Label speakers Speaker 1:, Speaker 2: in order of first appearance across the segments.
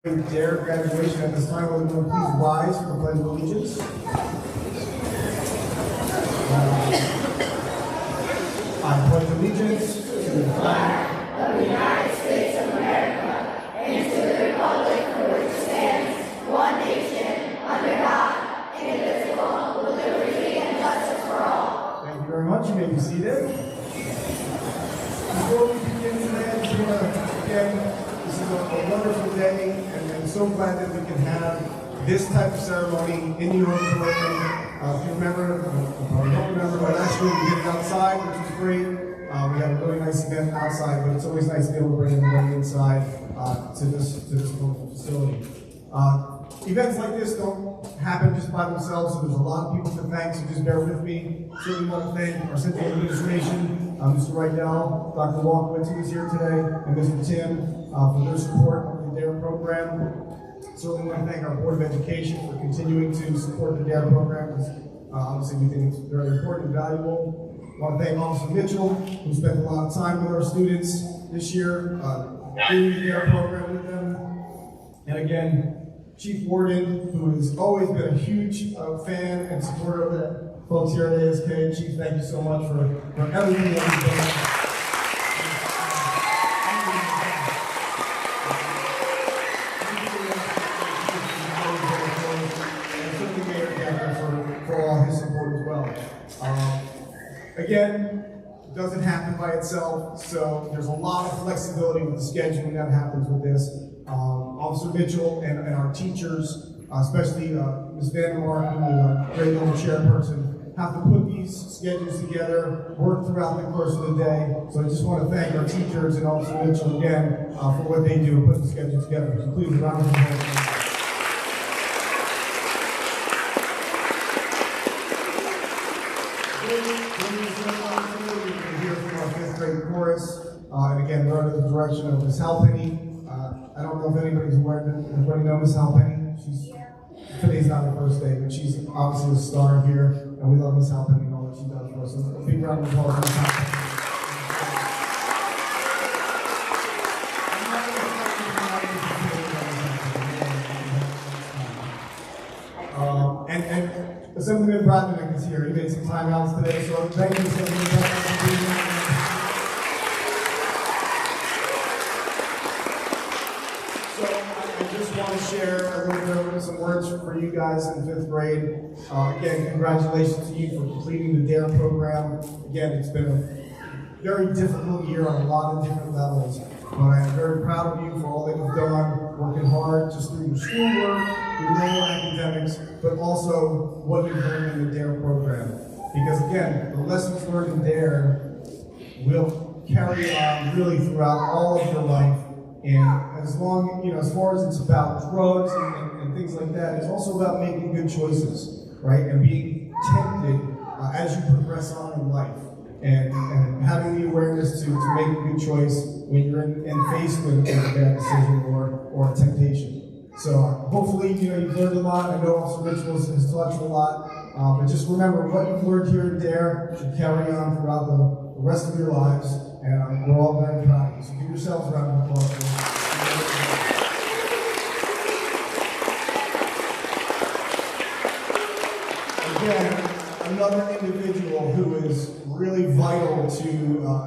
Speaker 1: Dare graduation at this time. Will everyone please rise for the Pledge of Allegiance? I pledge allegiance to the flag
Speaker 2: of the United States of America and to the republic for which it stands, one nation, under God, indivisible, with liberty and justice for all.
Speaker 1: Thank you very much. You may be seated. Before we begin today, I just want to, again, this is a wonderful day, and I'm so glad that we can have this type of ceremony in the auditorium. If you remember, or don't remember, but last year we did it outside, which was great. We had a really nice event outside, but it's always nice to be able to bring everybody inside to this wonderful facility. Events like this don't happen just by themselves, so there's a lot of people to thank, so just bear with me. Certainly want to thank our Central Administration, Mr. Rydell, Dr. Walkowitz, who is here today, and Mr. Tim for their support of the DARE program. Certainly want to thank our Board of Education for continuing to support the DARE program, because obviously we think it's very important and valuable. I want to thank Officer Mitchell, who spent a lot of time with our students this year, doing the DARE program with them. And again, Chief Warden, who has always been a huge fan and supporter of the folks here at ASK. Chief, thank you so much for everything that you've done. And certainly Mayor Hector for all his support as well. Again, it doesn't happen by itself, so there's a lot of flexibility with the scheduling that happens with this. Officer Mitchell and our teachers, especially Ms. Vandermark, who is our great little chairperson, have to put these schedules together, work throughout the course of the day. So I just want to thank our teachers and Officer Mitchell again for what they do and put the schedule together. So please, a round of applause. We can hear from our 5th grade chorus, and again, we're under the direction of Ms. Halpenny. I don't know if anybody's aware, but everybody know Ms. Halpenny? Today's not her first day, but she's obviously a star here, and we love Ms. Halpenny and all that she does for us. So a big round of applause for Ms. Halpenny. And Assemblyman Brodnick is here. He made some time outs today, so thank you, Assemblyman Brodnick, for being here. I want to share a little bit of some words for you guys in 5th grade. Again, congratulations to you for completing the DARE program. Again, it's been a very difficult year on a lot of different levels, but I am very proud of you for all that you've done, working hard just through your schoolwork, your normal academics, but also what you've learned in the DARE program. Because again, the lessons learned in DARE will carry on really throughout all of your life. And as far as it's about drugs and things like that, it's also about making good choices, right? And being tempted as you progress on in life, and having the awareness to make a good choice when you're faced with a bad decision or a temptation. So hopefully, you've learned a lot. I know Officer Mitchell has taught you a lot, but just remember what you've learned here in DARE should carry on throughout the rest of your lives. And we're all very proud of you. So give yourselves a round of applause. Again, another individual who is really vital to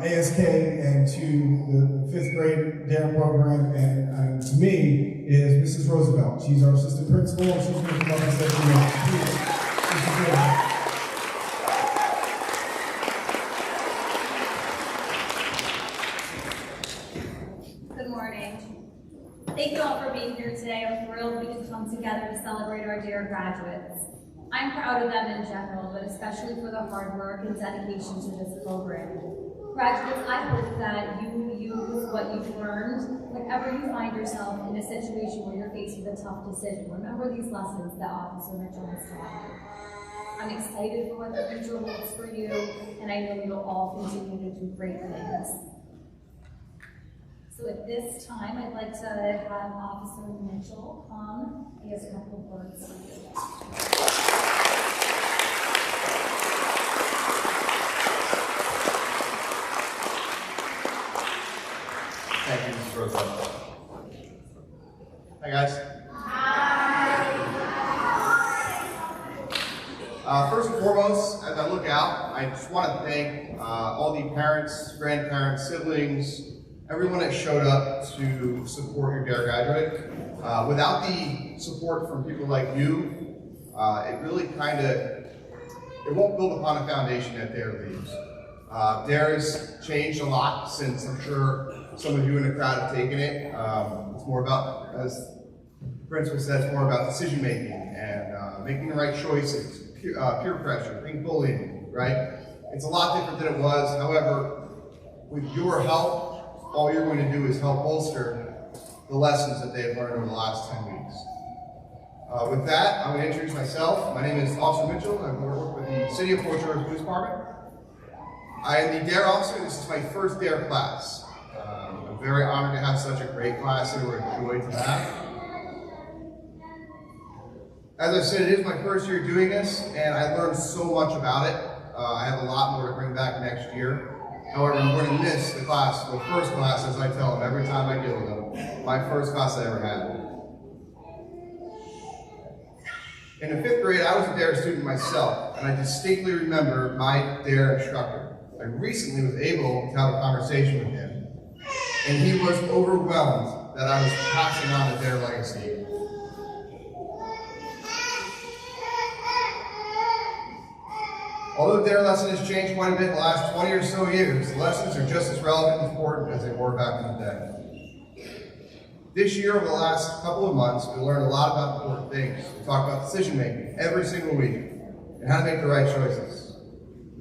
Speaker 1: ASK and to the 5th grade DARE program and to me is Mrs. Roosevelt. She's our assistant principal, and she's going to come up and say to you, please, Mrs. Roosevelt.
Speaker 3: Thank you all for being here today. I'm thrilled we can come together to celebrate our DARE graduates. I'm proud of them in general, but especially for the hard work and dedication to this program. Graduates, I hope that you use what you've learned whenever you find yourself in a situation where you're faced with a tough decision. Remember these lessons that Officer Mitchell has taught you. I'm excited for what the future holds for you, and I know you'll all continue to do great things. So at this time, I'd like to have Officer Mitchell come and give us a couple of words for you.
Speaker 4: Thank you, Mrs. Roosevelt. Hi guys. First and foremost, as I look out, I just want to thank all the parents, grandparents, siblings, everyone that showed up to support your Dare graduate. Without the support from people like you, it really it won't build upon a foundation that Dare leaves. Dare has changed a lot since I'm sure some of you in the crowd have taken it. It's more about, as the principal said, it's more about decision making and making the right choices. Peer pressure, being bullied, right? It's a lot different than it was. However, with your help, all you're going to do is help bolster the lessons that they have learned over the last 10 weeks. With that, I'm going to introduce myself. My name is Officer Mitchell. I work with the City of Fort George Police Department. I am the Dare officer. This is my first Dare class. I'm very honored to have such a great class here. We're a joy to have. As I said, it is my first year doing this, and I learned so much about it. I have a lot more to bring back next year. However, I'm going to miss the first class, as I tell them every time I deal with them. My first class I ever had. In the 5th grade, I was a Dare student myself, and I distinctly remember my Dare instructor. I recently was able to have a conversation with him, and he was overwhelmed that I was passing on the Dare legacy. Although Dare lesson has changed quite a bit in the last 20 or so years, the lessons are just as relevant and important as they were back in the day. This year, over the last couple of months, we learned a lot about important things. We talked about decision making every single week and how to make the right choices.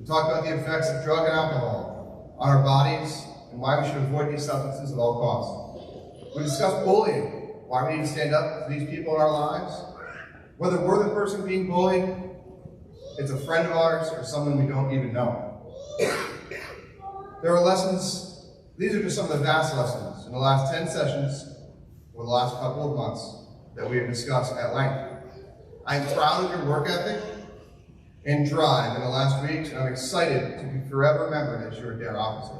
Speaker 4: We talked about the effects of drug and alcohol on our bodies and why we should avoid these substances at all costs. We discussed bullying, why we need to stand up for these people in our lives, whether we're the person being bullied, it's a friend of ours, or someone we don't even know. There are lessons, these are just some of the vast lessons in the last 10 sessions or the last couple of months that we have discussed at length. I'm proud of your work ethic and drive in the last weeks, and I'm excited to be forever remembered as your Dare officer.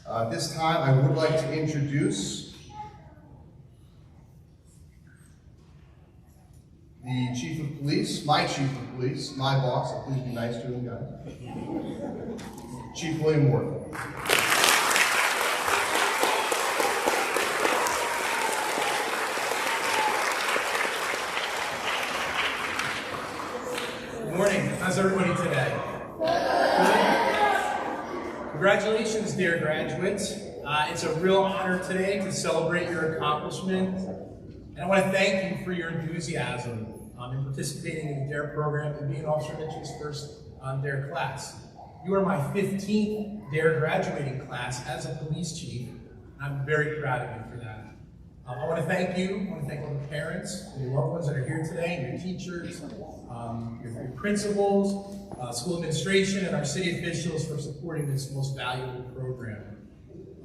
Speaker 4: At this time, I would like to introduce the Chief of Police, my Chief of Police, my boss, so please be nice to him, guys. Chief William Ward.
Speaker 5: Good morning. How's everybody today? Good. Congratulations, dear graduates. It's a real honor today to celebrate your accomplishment. And I want to thank you for your enthusiasm in participating in the DARE program and being Officer Mitchell's first DARE class. You are my 15th DARE graduating class as a police chief, and I'm very proud of you for that. I want to thank you. I want to thank all the parents and your loved ones that are here today, and your teachers, your principals, school administration, and our city officials for supporting this most valuable program.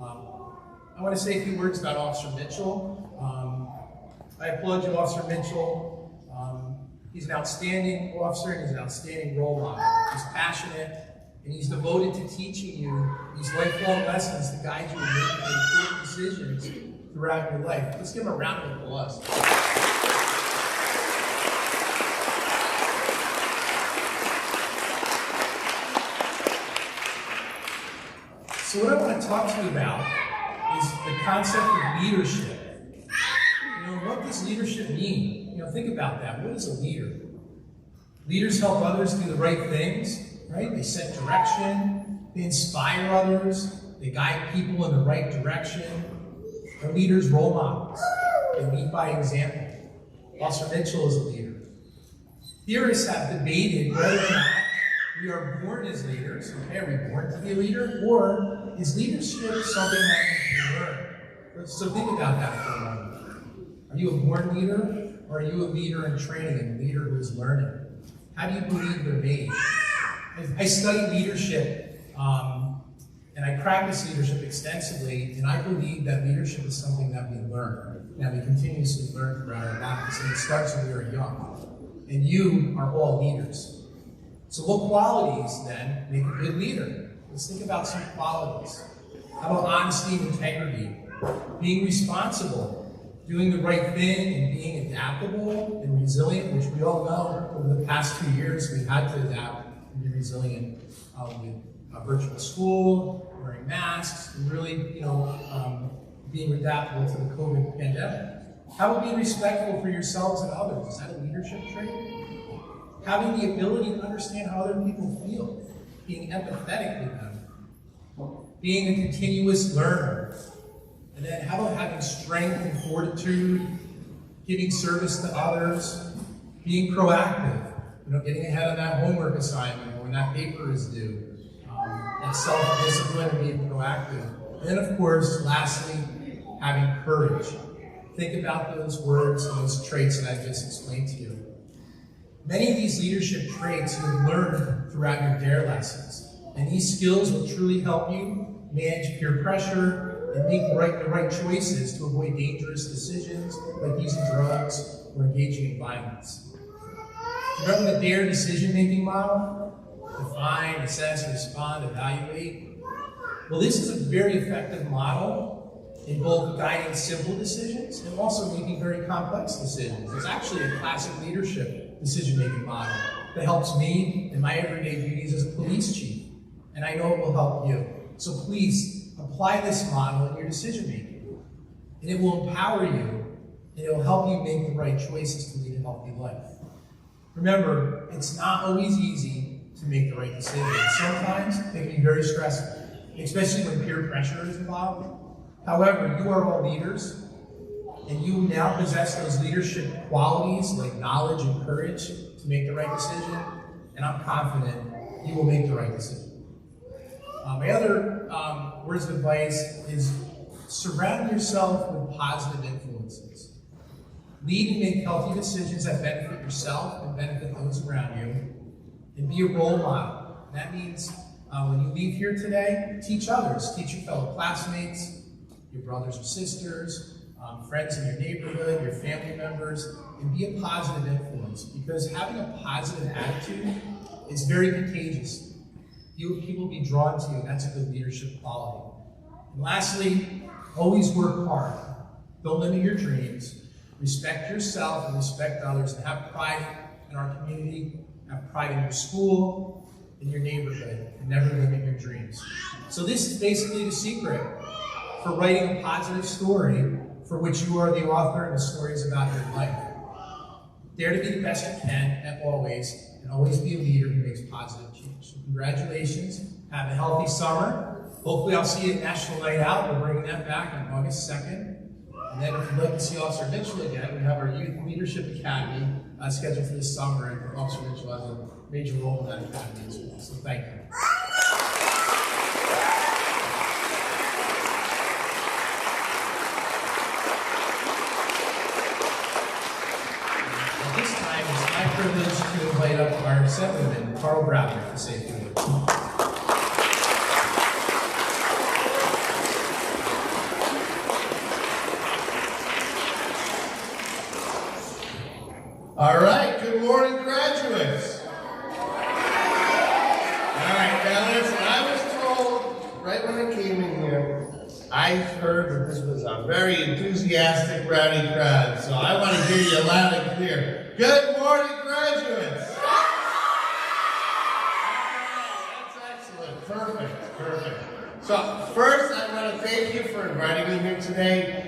Speaker 5: I want to say a few words about Officer Mitchell. I applaud you, Officer Mitchell. He's an outstanding officer and he's an outstanding role model. He's passionate and he's devoted to teaching you these lifelong lessons to guide you in making important decisions throughout your life. Let's give him a round of applause. So what I want to talk to you about is the concept of leadership. What does leadership mean? Think about that. What is a leader? Leaders help others do the right things, right? They set direction, they inspire others, they guide people in the right direction. They're leaders' role models. They lead by example. Officer Mitchell is a leader. Theorists have debated whether or not we are born as leaders. Okay, are we born to be a leader? Or is leadership something that we can learn? So think about that for a moment. Are you a born leader, or are you a leader in training and a leader who is learning? How do you believe they're made? I study leadership, and I practice leadership extensively, and I believe that leadership is something that we learn, that we continuously learn throughout our lives, and it starts when we are young. And you are all leaders. So what qualities, then, make a good leader? Let's think about some qualities. How about honesty and integrity? being responsible, doing the right thing, and being adaptable and resilient, which we all know over the past 2 years we've had to adapt and be resilient with virtual school, wearing masks, and really, being adaptable to the COVID pandemic. How about being respectful for yourselves and others? Is that a leadership trait? Having the ability to understand how other people feel, being empathetic with them, being a continuous learner. And then how about having strength and fortitude, giving service to others, being proactive, getting ahead of that homework assignment or when that paper is due, and self-discipline and being proactive. And then, of course, lastly, having courage. Think about those words and those traits that I just explained to you. Many of these leadership traits you have learned throughout your DARE lessons, and these skills will truly help you manage peer pressure and make the right choices to avoid dangerous decisions like using drugs or engaging in violence. Remember the DARE decision-making model? Define, assess, respond, evaluate. Well, this is a very effective model in both guiding simple decisions and also making very complex decisions. It's actually a classic leadership decision-making model that helps me in my everyday duties as a police chief, and I know it will help you. So please apply this model in your decision-making, and it will empower you, and it will help you make the right choices to lead a healthy life. Remember, it's not always easy to make the right decision. Sometimes it can be very stressful, especially when peer pressure is involved. However, you are all leaders, and you now possess those leadership qualities like knowledge and courage to make the right decision, and I'm confident you will make the right decision. My other words of advice is surround yourself with positive influences. Lead and make healthy decisions that benefit yourself and benefit those around you, and be a role model. And that means when you leave here today, teach others, teach your fellow classmates, your brothers or sisters, friends in your neighborhood, your family members, and be a positive influence, because having a positive attitude is very contagious. People will be drawn to you, and that's a good leadership quality. And lastly, always work hard. Don't limit your dreams. Respect yourself and respect others, and have pride in our community, have pride in your school, in your neighborhood, and never limit your dreams. So this is basically the secret for writing a positive story for which you are the author, and the story is about your life. Dare to be the best you can at always, and always be a leader who makes positive change. So congratulations, have a healthy summer. Hopefully I'll see you at National Night Out. We're bringing that back on August 2nd. And then if you'd like to see Officer Mitchell again, we have our Youth Leadership Academy scheduled for this summer, and Officer Mitchell has a major role in that academy as well. So thank you. It's my privilege to invite up our Assemblyman, Carl Bradley, to say a few words.
Speaker 6: All right, good morning, graduates. All right, now listen, I was told right when I came in here, I heard that this was a very enthusiastic, rowdy crowd, so I want to hear you loud and clear. Good morning, graduates! That's excellent. Perfect. So first, I want to thank you for inviting me here today.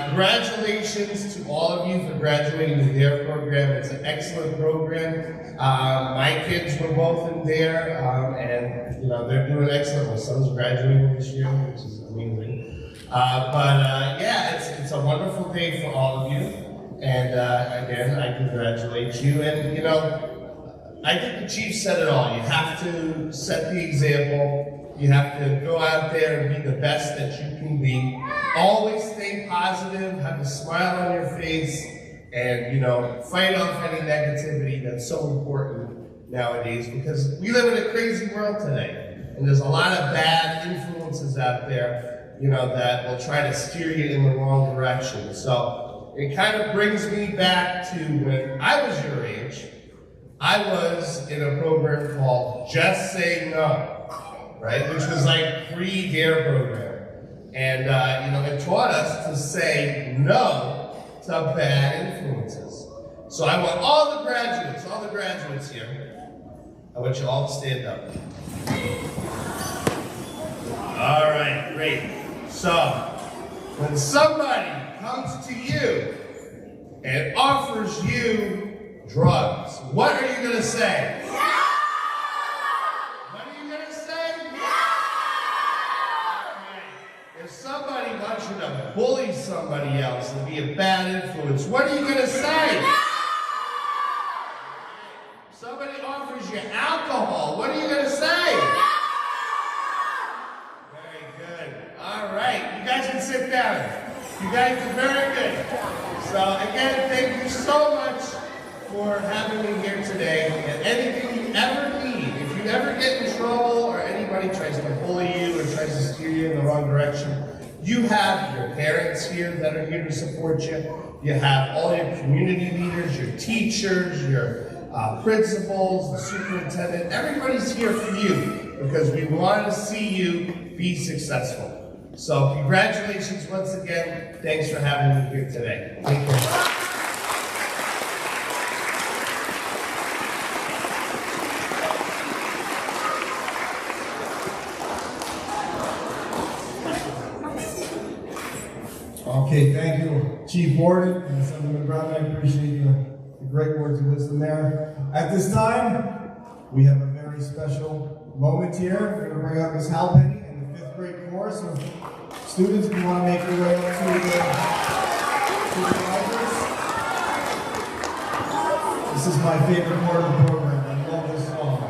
Speaker 6: Congratulations to all of you for graduating the DARE program. It's an excellent program. My kids were both in DARE, and they're doing excellent. My son's graduating this year, which is amazing. Yeah, it's a wonderful day for all of you. And again, I congratulate you. And I think the chief said it all. You have to set the example. You have to go out there and be the best that you can be. Always stay positive, have a smile on your face, and fight off any negativity that's so important nowadays, because we live in a crazy world today. And there's a lot of bad influences out there, that will try to steer you in the wrong direction. So it kind of brings me back to when I was your age. I was in a program called Just Say No, right? Which was like pre-DARE program. and it taught us to say no to bad influences. So I want all the graduates here, I want you all to stand up. All right, great. So, when somebody comes to you and offers you drugs, what are you going to say? No! What are you going to say? No! Right. If somebody wants you to bully somebody else and be a bad influence, what are you going to say? No! If somebody offers you alcohol, what are you going to say? No! All right, you guys can sit down. You guys are very good. So again, thank you so much for having me here today. And anything you ever need, if you ever get in trouble or anybody tries to bully you or tries to steer you in the wrong direction, you have your parents here that are here to support you. You have all your community leaders, your teachers, your principals, the superintendent. Everybody's here for you because we want to see you be successful. So congratulations once again. Thanks for having me here today. Thank you.
Speaker 1: Okay, thank you, Chief Warden and Assemblyman Brown. I appreciate the great words of wisdom there. At this time, we have a very special moment here. We're going to bring out Ms. Halpenny and the 5th grade chorus. So students, if you want to make your way up to the libraries. This is my favorite part of the program. I love this song.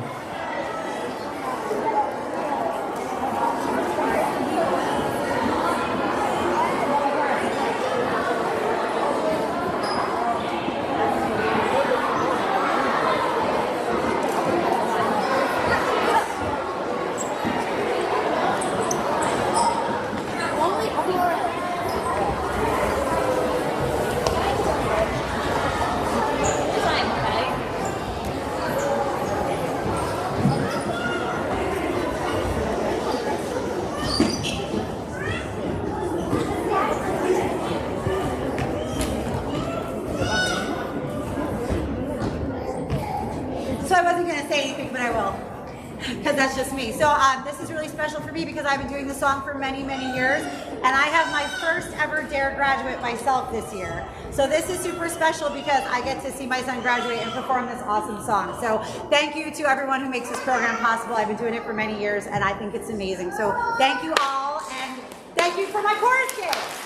Speaker 7: That's just me. So this is really special for me because I've been doing this song for many, many years, and I have my first ever DARE graduate myself this year. So this is super special because I get to see my son graduate and perform this awesome song. So thank you to everyone who makes this program possible. I've been doing it for many years, and I think it's amazing. So thank you all, and thank you for my chorus kids.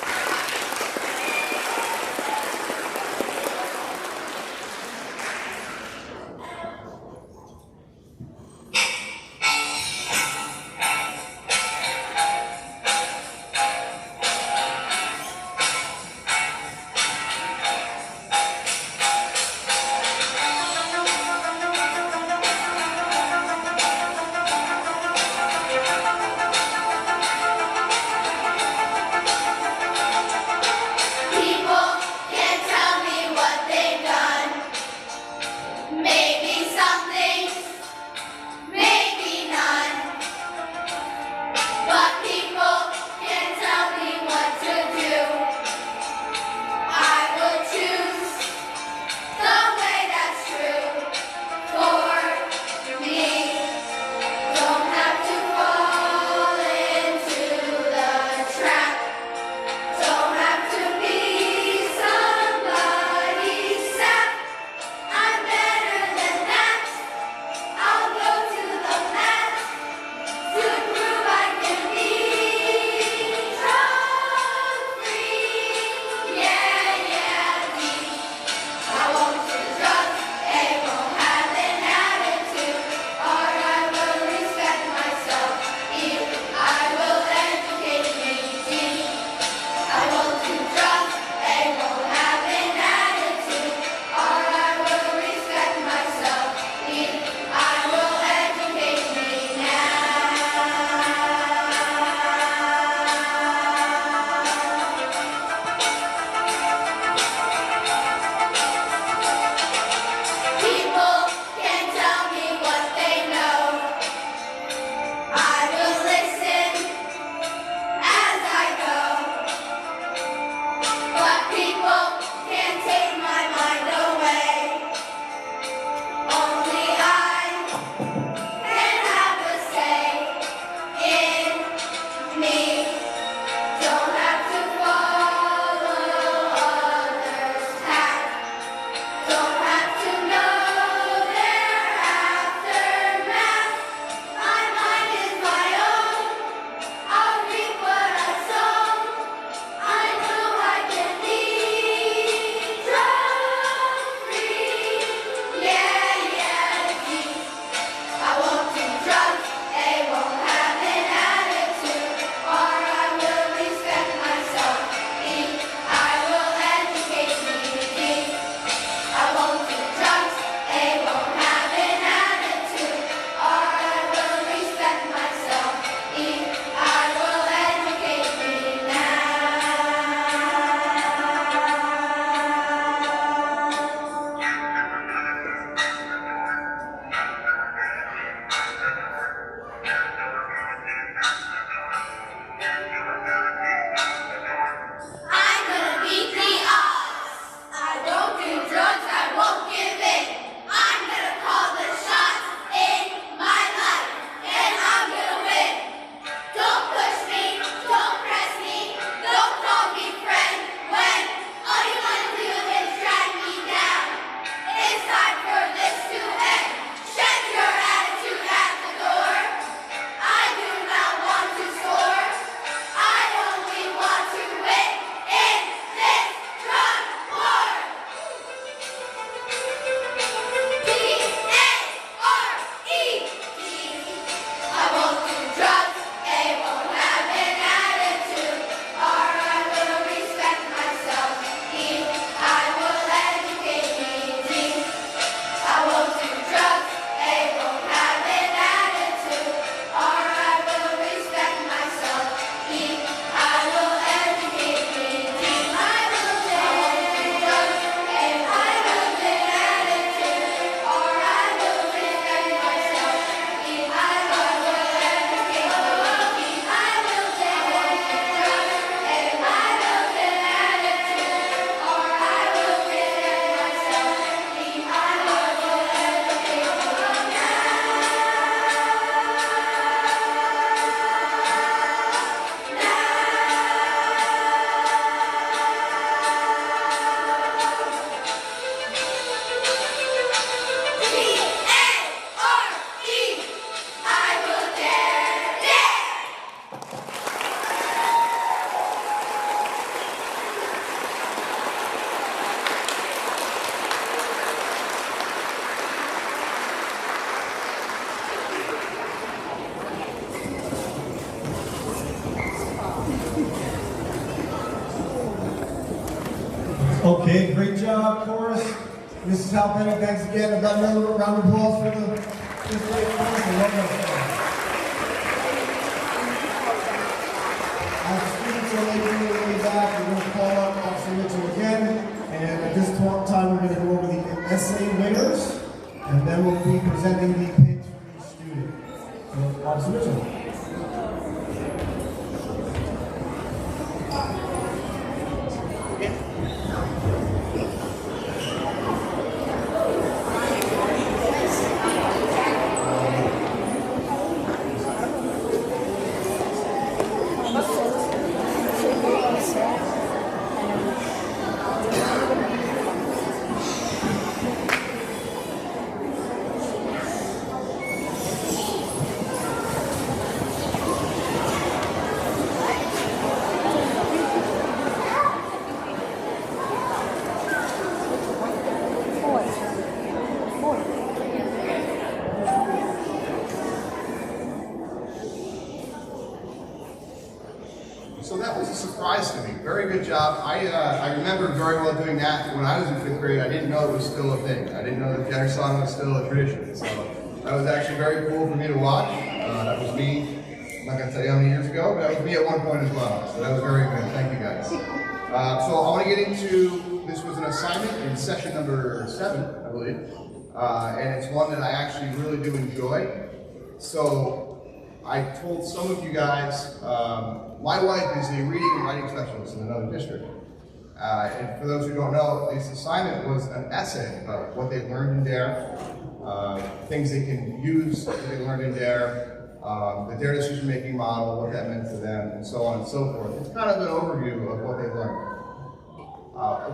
Speaker 1: Okay, great job, chorus. Mrs. Halpena, thanks again. I've got another round of applause for this great chorus. I love that song. Our students are making their way back. We're going to call up Officer Mitchell again. And at this time, we're going to go over the essay winners. And then we'll be presenting the pins for each student. So, Officer Mitchell.
Speaker 4: So that was a surprise to me. Very good job. I remember very well doing that when I was in 5th grade. I didn't know it was still a thing. I didn't know that Jenner song was still a tradition. So that was actually very cool for me to watch. That was me, I'm not going to tell you how many years ago, but that was me at one point as well. So that was very good. Thank you guys. So I want to get into, this was an assignment in session number 7, I believe. And it's one that I actually really do enjoy. So I told some of you guys, my wife is a reading and writing specialist in another district. And for those who don't know, this assignment was an essay about what they've learned in DARE, things they can use that they learned in DARE, the DARE decision-making model, what that meant to them, and so on and so forth. It's kind of an overview of what they've learned.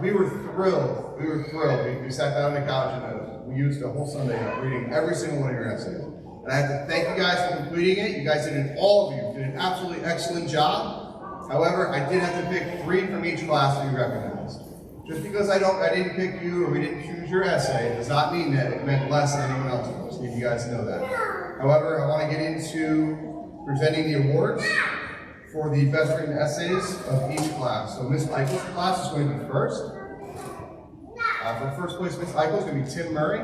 Speaker 4: We were thrilled. We sat down on the couch and we used a whole Sunday reading every single one of your essays. And I have to thank you guys for completing it. You guys all of you did an absolutely excellent job. However, I did have to pick 3 from each class to be recognized. Just because I didn't pick you or we didn't choose your essay does not mean that it meant less than anyone else. I just need you guys to know that. However, I want to get into presenting the awards for the best written essays of each class. So Ms. Eichel's class is going to be first. For first place, Ms. Eichel is going to be Tim Murray.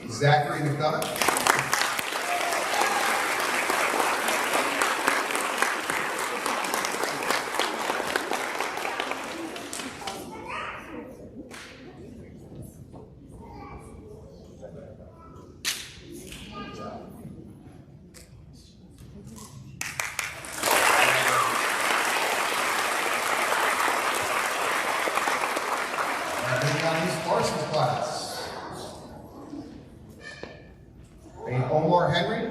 Speaker 4: Zachary McDonough. Parsons class. Omar Henry.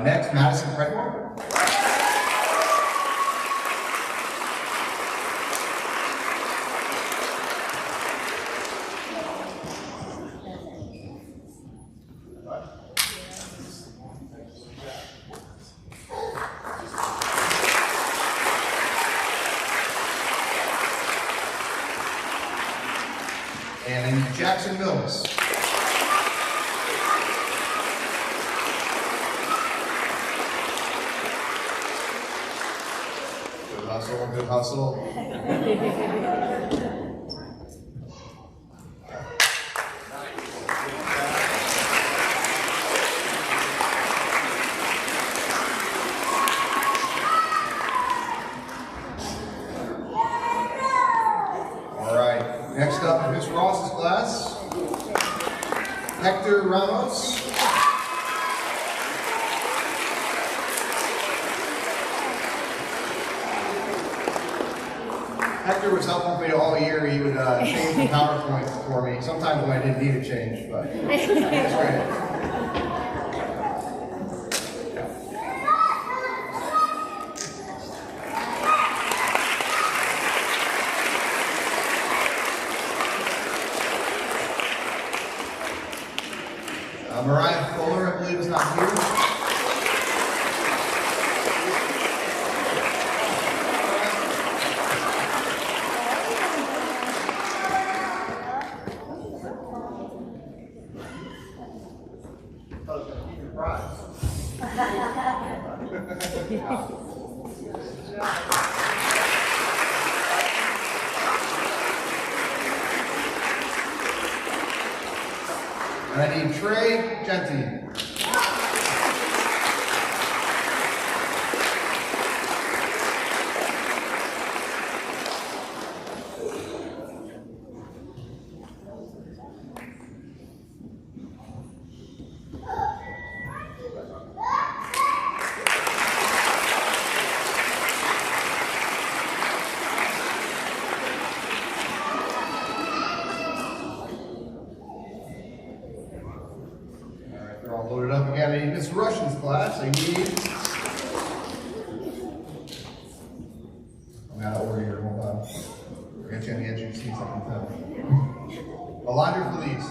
Speaker 4: Next, Madison Predmore. And Jackson Mills. hustle, good hustle. All right, next up is Miss Ross's class. Hector Ramos. Hector was helping me all year. He would change the PowerPoint for me. Sometimes when I didn't need a change, but it's great. Mariah Fuller, I believe, is not here. And I need Trey Genty. They're all loaded up again. I need Miss Russian's class. I need. I'm out of order here. Hold on. I'll get you on the edge of your seats. I can tell. Alondra Feliz.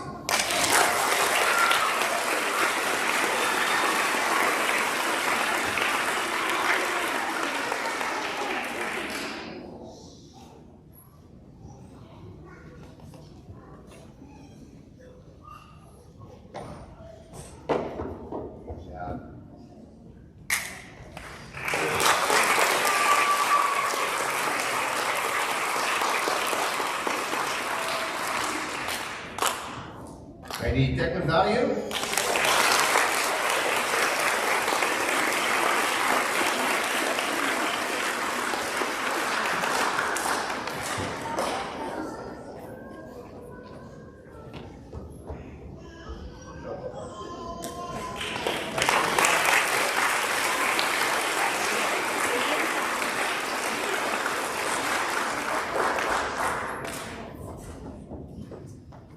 Speaker 4: I need Declan Donahue.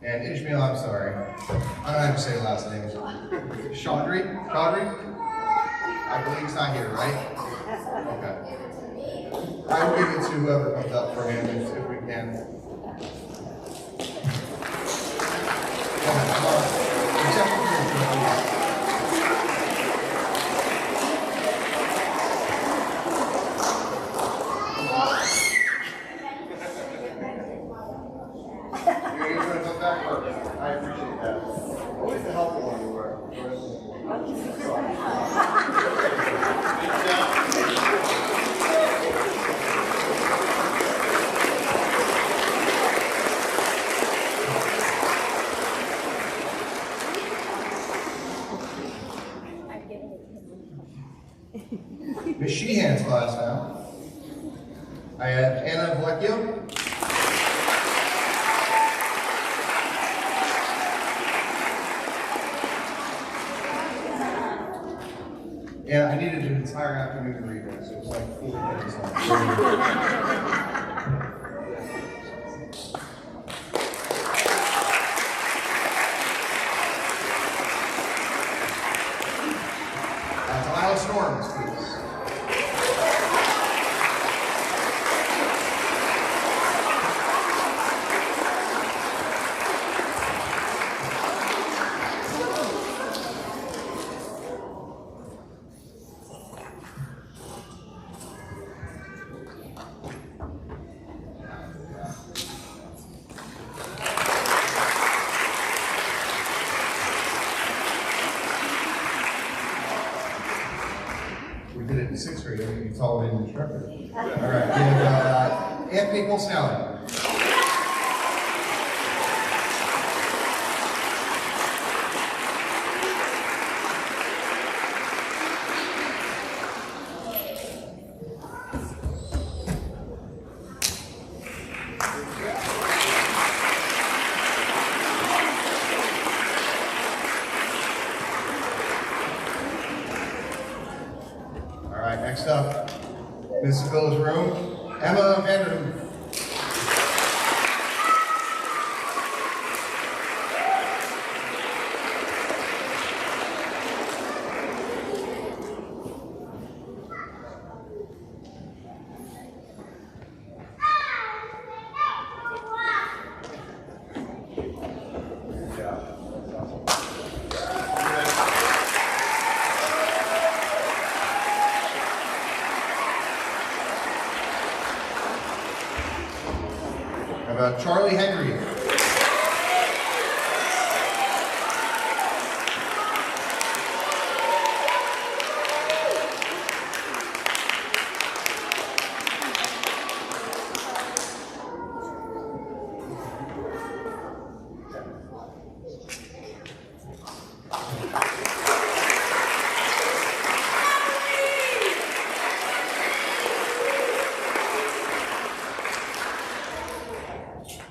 Speaker 4: And Ishmael, I'm sorry. I don't know how to say last name. Chaudhry? I believe he's not here, right? Okay. I will give it to whoever comes up for him if we can. Come on. Except for you. I appreciate that. Always the helpful one you were. Miss Sheehan's class now. I have Anna Vlecchio. Yeah, I needed an entire afternoon to read it, so it was like 40 minutes long. Delilah Storms, please. in sixth grade. I mean, you taught an instructor. All right, we have Anthony Colsnelli. Next up, Miss Sibylla's room, Emma Vanderhoef. Charlie Henry.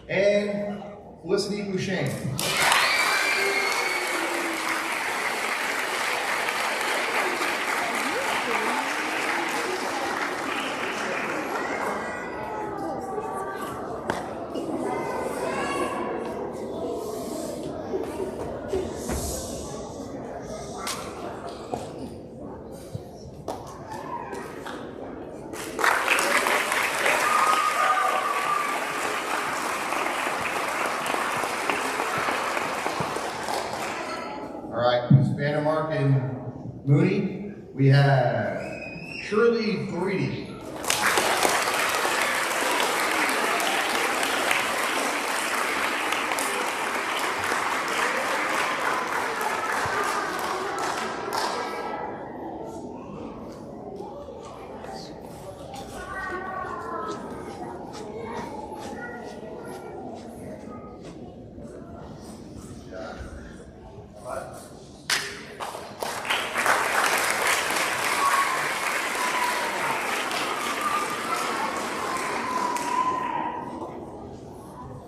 Speaker 4: And Felicity Bouchane. All right, Ms. Vandermark and Mooney, we have Shirley Goridi.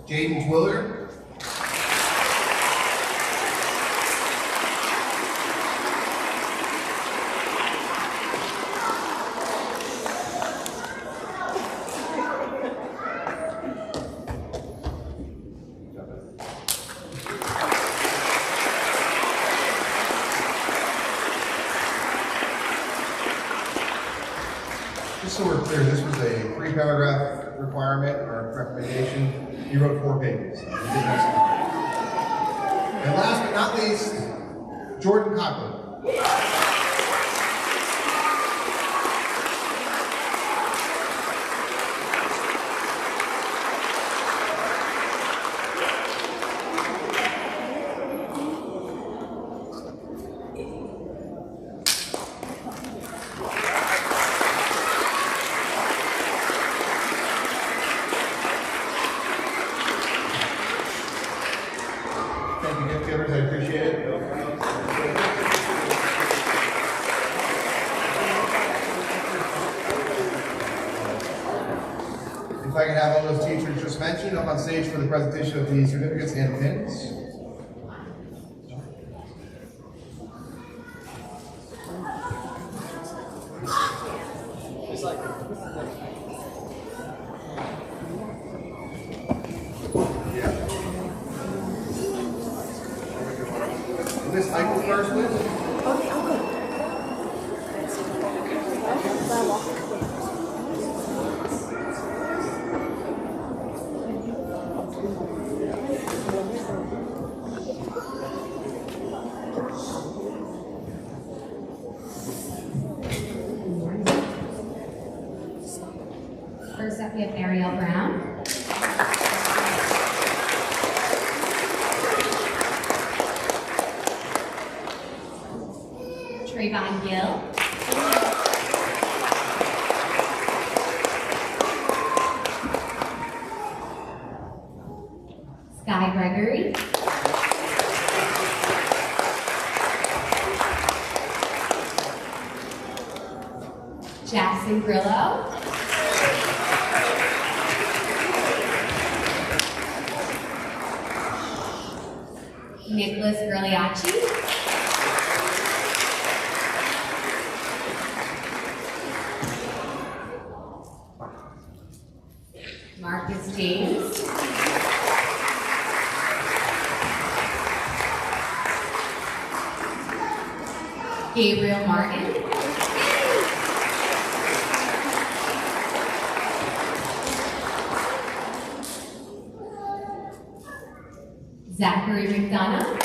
Speaker 4: Jaden Willard. Just so we're clear, this was a 3-paragraph requirement or recommendation. You wrote 4 pages. And last but not least, Jordan Cochran. Thank you, gift givers. I appreciate it. If I can have all those teachers just mentioned up on stage for the presentation of the certificates and pins. Miss Michael first, please.
Speaker 8: Okay, I'm good.
Speaker 2: First up, we have Ariel Brown. Trayvon Gill. Jackson Grillo. Nicholas Gerliacci. Marcus James. Gabriel Martin. Zachary McDonough.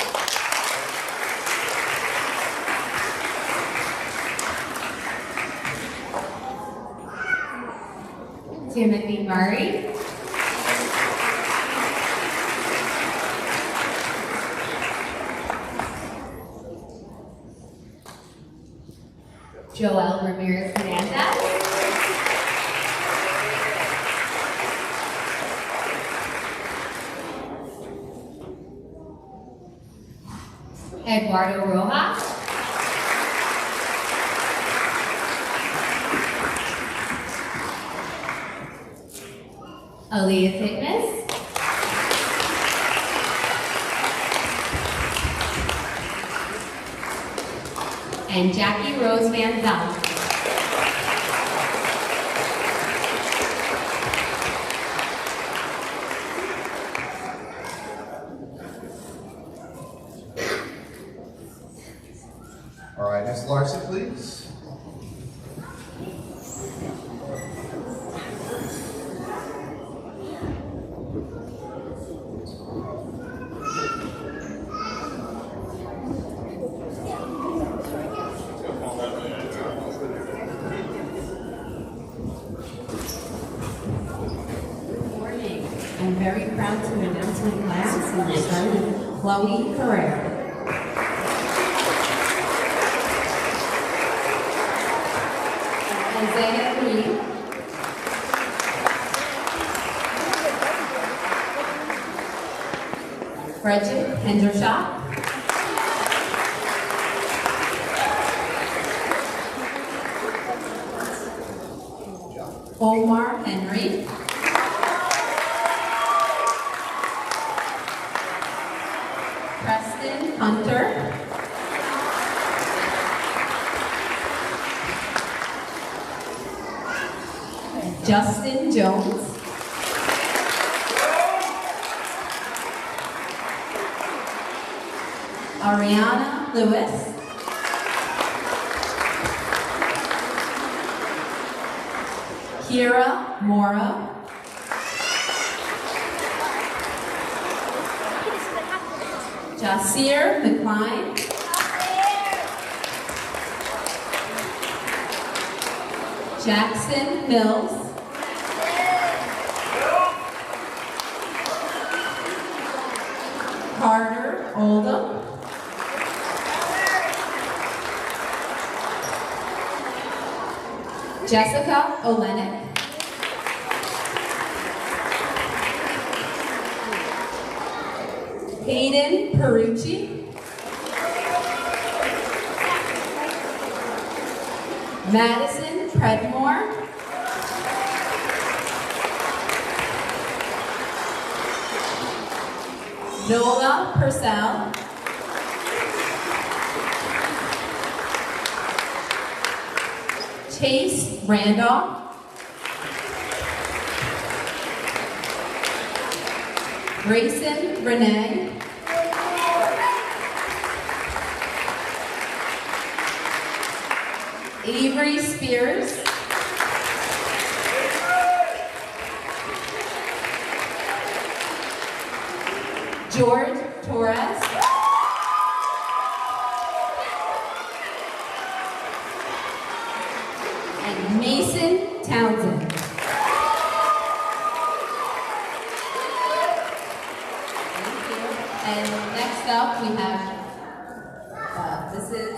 Speaker 2: Timothy Murray. Joel Ramirez Hernandez. Eduardo Rojas. Aaliyah Fitness. And Jackie Rose Van Zant.
Speaker 4: All right, Ms. Larson, please.
Speaker 2: I'm very proud to announce my class and my son, Chloe Carrera. Isaiah Green. Frederick Hendershot. Omar Henry. Preston Hunter. Justin Jones. Ariana Lewis. Kira Mora. Jasir McCline. Jackson Mills. Carter Oldham. Jessica Olenek. Hayden Perucci. Madison Predmore. Nola Purcell. Chase Randolph. Grayson Renee. Avery Spears. George Torres. And Mason Townsend. Thank you. And next up we have, this is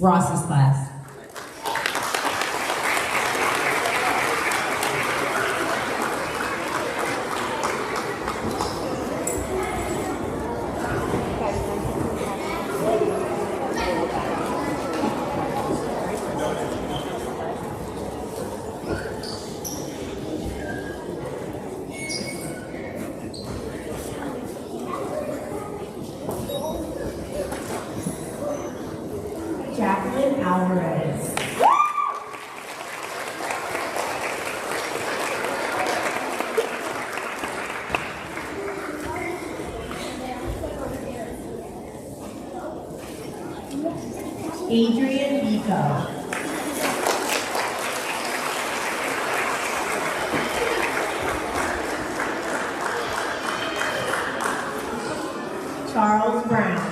Speaker 2: Ross's class.
Speaker 8: Adrian Vico. Charles Brown.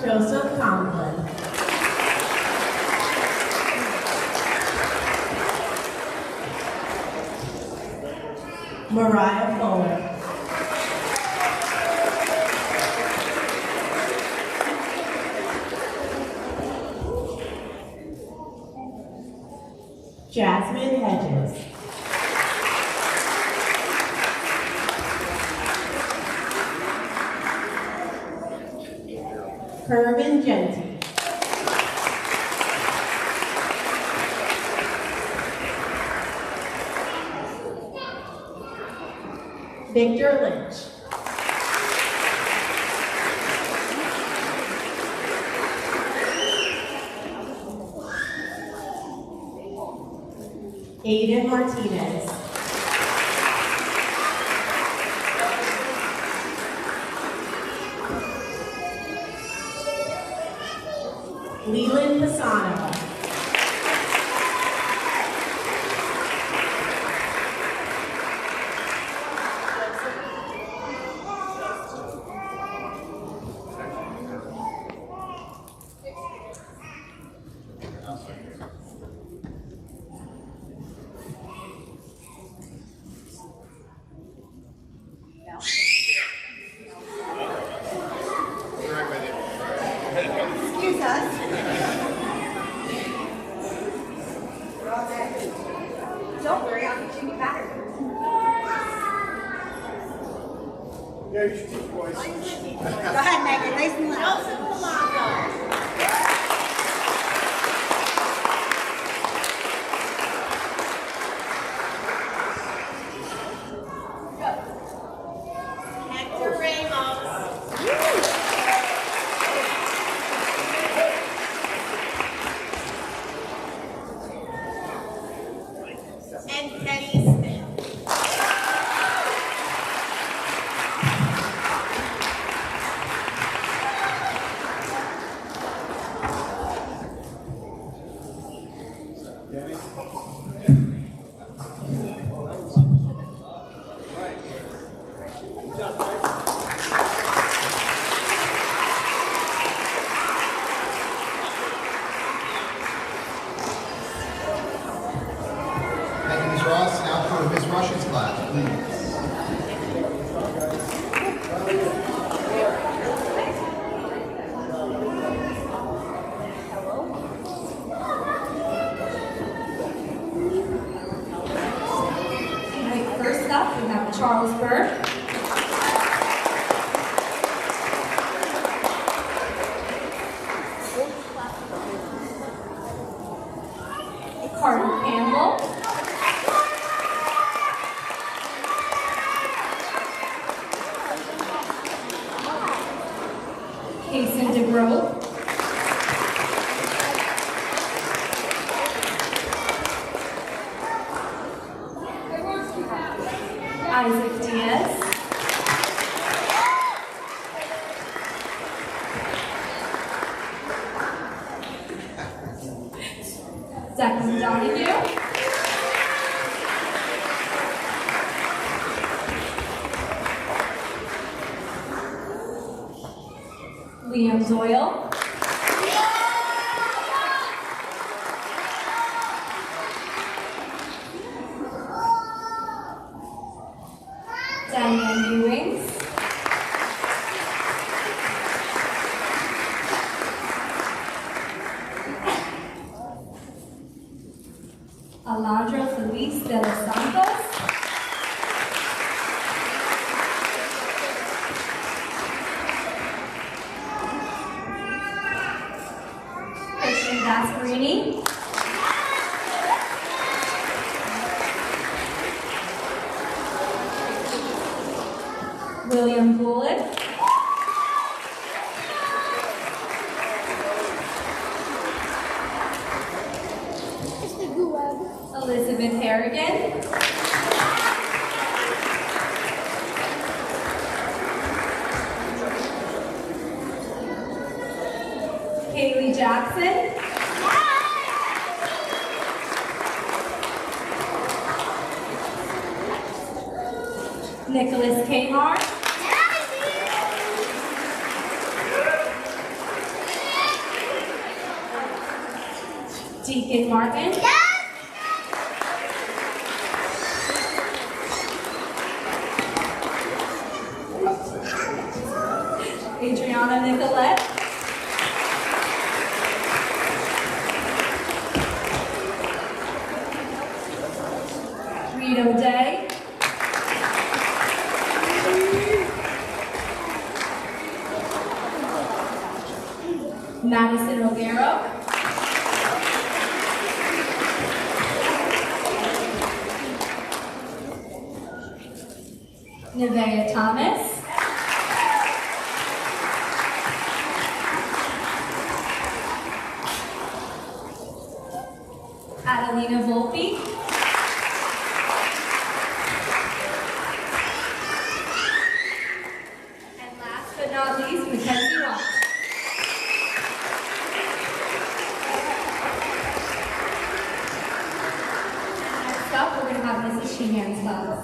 Speaker 8: Joseph Conklin. Mariah Fuller. Jasmine Hedges. Herman Genty. Victor Lynch. Aiden Martinez. Leland Pisano.
Speaker 7: Excuse us. We're all day. Don't worry, I'll get you a pattern.
Speaker 1: Yeah, you should teach boys.
Speaker 7: Go ahead, Megan. Nice and loud.
Speaker 8: Hector Ramos. And Kenny Smith.
Speaker 4: Thank you, Ms. Ross. Now for Ms. Rush's class, please.
Speaker 3: All right, first up, we have Charles Burke. Carter Campbell. Kason DeGrove. Isaac Diaz. Declan Donahue. Liam Doyle. Diane Ewings. Alondra Feliz de los Santos. Christian Gasparini. William Bullock. Elizabeth Harrigan. Jackson. Nicholas Kmart. Deacon Martin. Adriana Nicolette. Rito Day. Madison O'Gara. Nevaeh Thomas. Adelina Volpe. And last but not least, Mackenzie Watt. Next up, we're going to have Mrs. Sheehan's class.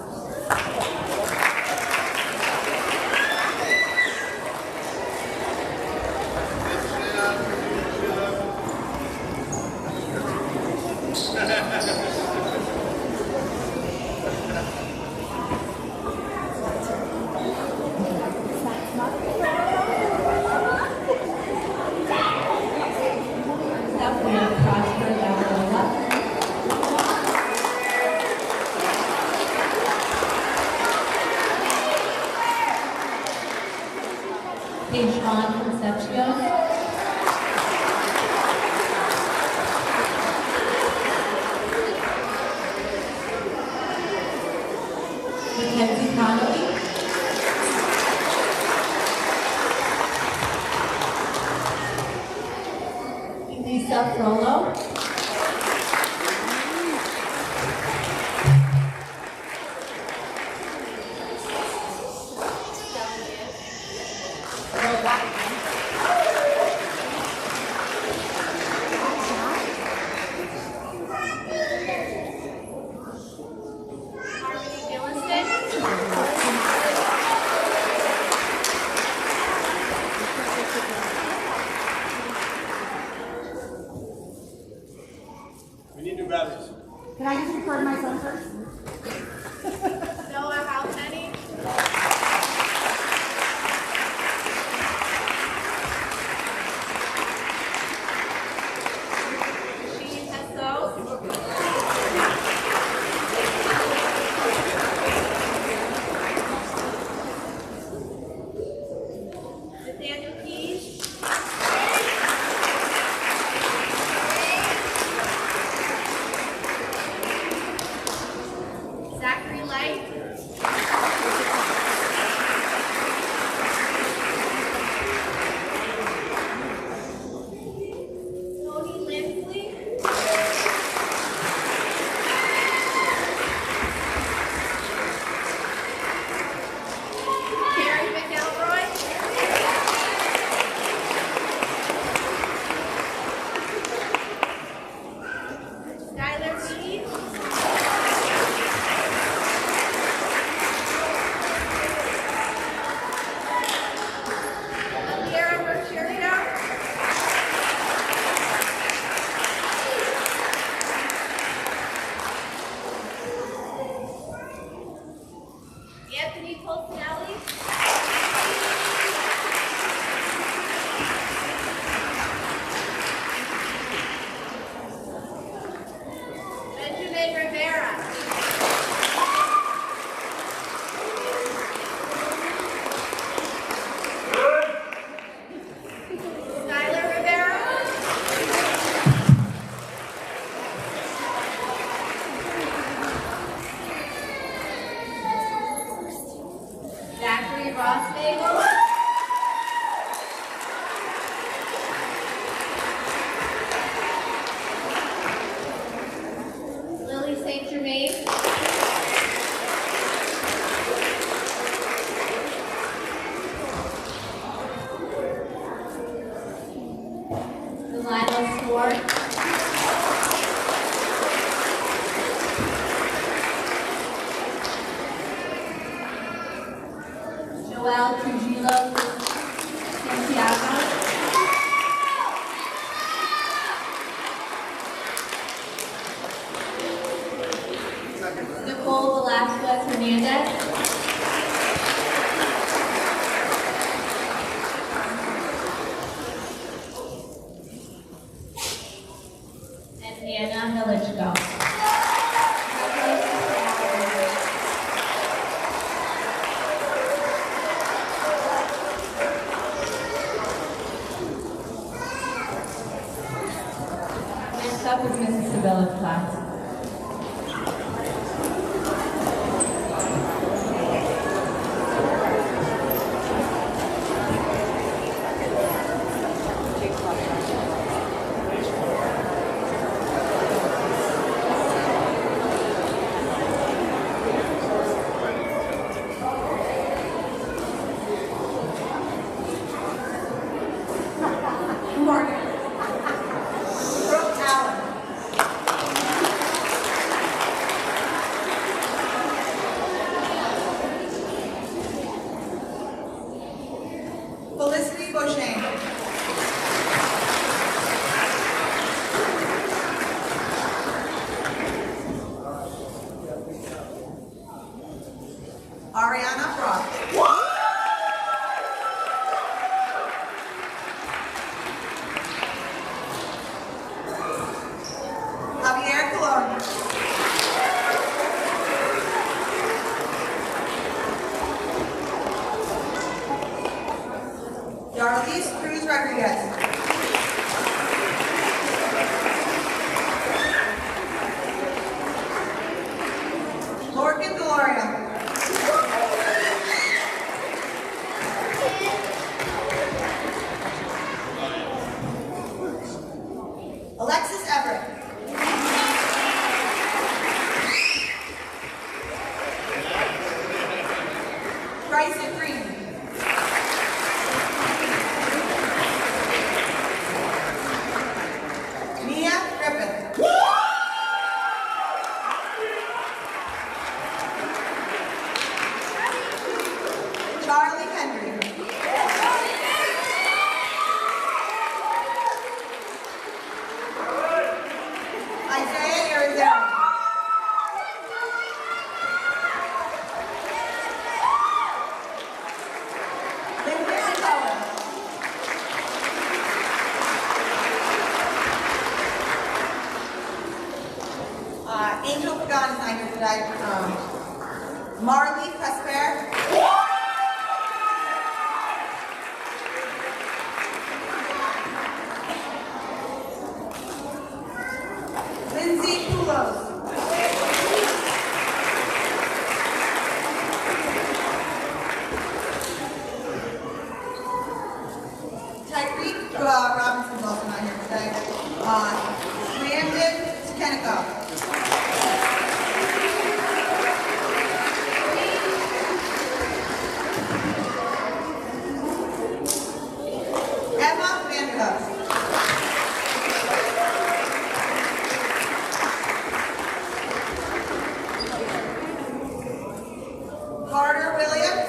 Speaker 3: Adrian Concepcion. Mackenzie Connolly. Lisa Frollo.
Speaker 4: We need new batteries.
Speaker 7: Can I just record my son first?
Speaker 8: Noah, how many? She has those. Nathaniel Keys. Zachary Light. Tony Lindsley. Karen McElroy. Skylar Reed. Sierra Mercurio. Anthony Colsinelli. Benjamin Rivera. Skylar Rivera. Zachary Rossnagel. Lily St. Germain. Burke. Joel Trujillo Santiago. Nicole Velasquez Hernandez. And Anna Milichko. Next up is Mrs. Sabella's class.
Speaker 7: Morgan. Brooke Allen. Felicity Beauchesne. Ariana Frost. Javier Colon. Darlise Cruz Rodriguez. Morgan Deloria. Alexis Everett. Bryson Green. Mia Griffith. Charlie Henry. Isaiah Arizona. Lyndon Cohen. Angel Pagan is not here today. Marley Casper. Lindsay Poulos. Tyreek Robinson's also not here today. Brandon Kenneco. Emma Vanderhoof. Carter Williams.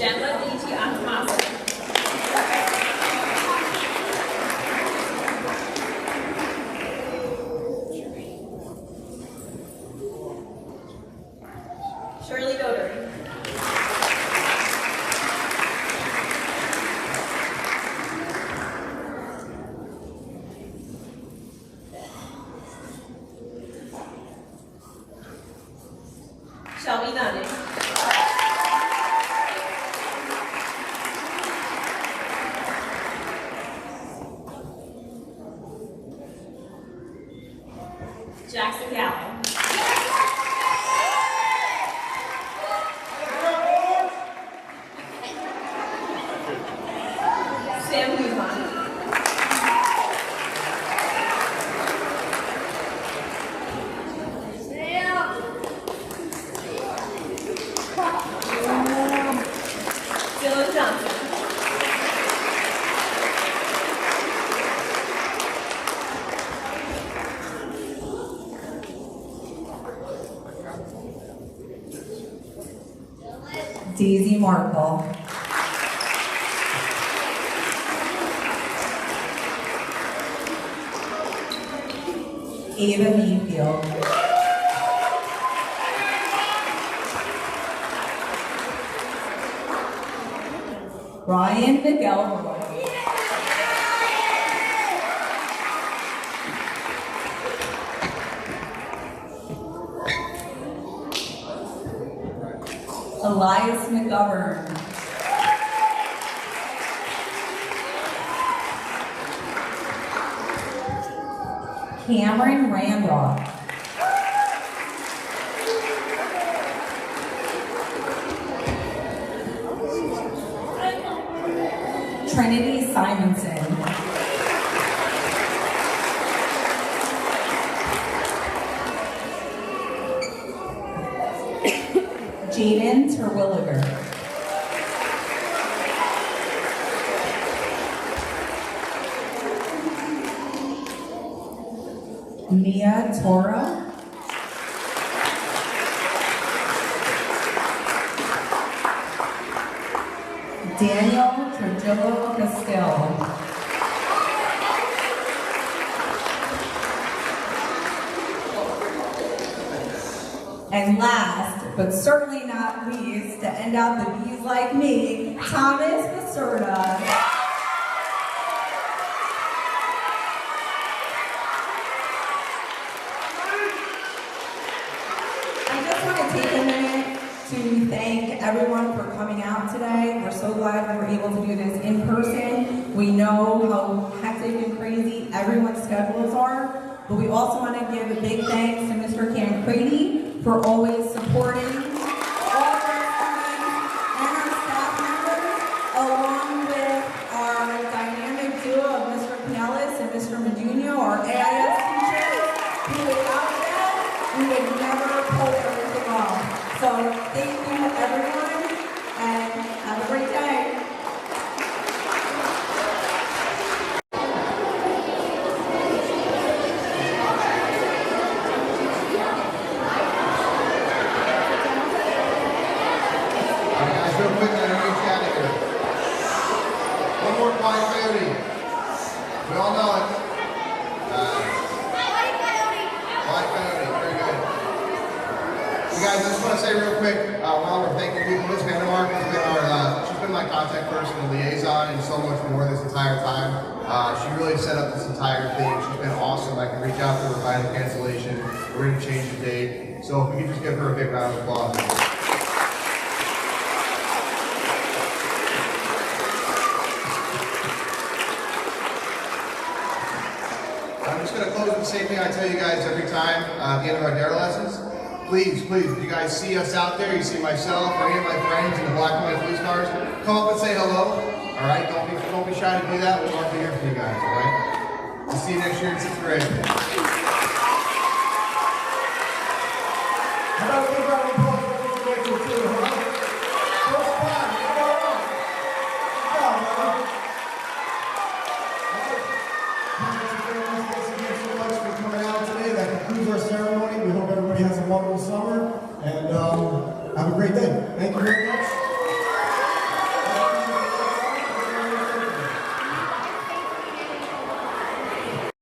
Speaker 3: Gemma D.T. Antomasa. Shirley Dodary. Shelby Nunning. Jackson Gallo. Sam Guzman. Dylan Johnson.
Speaker 8: Daisy Markle. Ava Mayfield. Ryan McElroy. Elias McGovern. Cameron Randolph. Trinity Simonson. Jaden Terwilliger. Mia Toro. Daniel Trujillo Castile. And last, but certainly not least, to end out the Bees Like Me, Thomas Lacerda. To thank everyone for coming out today. We're so glad we were able to do this in person. We know how hectic and crazy everyone's schedules are, but we also want to give a big thanks to Mr. Cancrady for always supporting all of our students and our staff members, along with our dynamic duo of Mr. Pinellas and Mr. Meduno, our AIS teachers, who without them, we would never pull everything off. So thank you everyone, and have a great day.
Speaker 4: Alright guys, real quick, I know you're out of here. One more Quiet Coyote. We all know it. Quiet Coyote, very good. You guys, I just want to say real quick, while we're thanking people, Ms. Vandermark has been she's been my contact person and liaison and so much more this entire time. She really set up this entire thing. She's been awesome. I can reach out to her by the cancellation. We're going to change the date. So if we could just give her a big round of applause. I'm just going to close with the same thing I tell you guys every time at the end of our DARE lessons. Please, if you guys see us out there, you see myself or any of my friends in the black and white police cars, come up and say hello. All right, don't be shy to do that. We'd love to hear from you guys. All right. We'll see you next year in 6th grade.